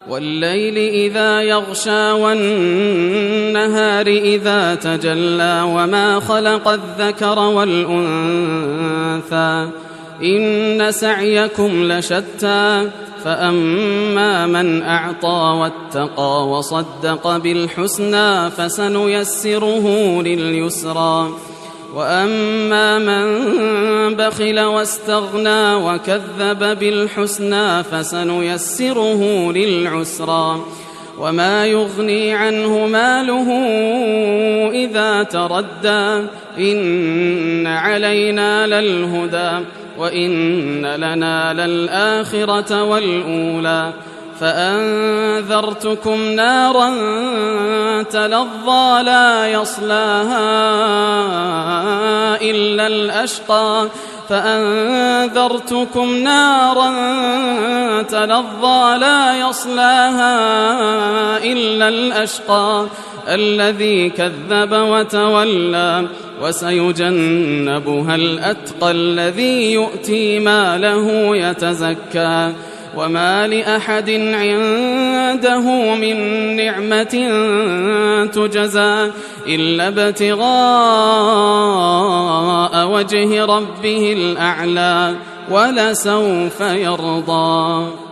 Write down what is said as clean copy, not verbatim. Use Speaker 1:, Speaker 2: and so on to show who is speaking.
Speaker 1: والليل إذا يغشى والنهار إذا تجلى وما خلق الذكر والأنثى إن سعيكم لشتى فأما من أعطى واتقى وصدق بالحسنى فسنيسره لليسرى وأما من بخل واستغنى وكذب بالحسنى فسنيسره للعسرى وما يغني عنه ماله إذا تردى إن علينا للهدى وإن لنا للآخرة والأولى فأنذرتكم نارا تلظى لا يصلاها إلا الأشقى فأنذرتكم نارا تلظى لا يصلاها إلا الأشقى الذي كذب وتولى وسيجنبها الأتقى الذي يؤتي ماله يتزكى وما لأحد عنده من نعمة تجزى إلا ابتغاء وجه ربه الأعلى ولسوف يرضى.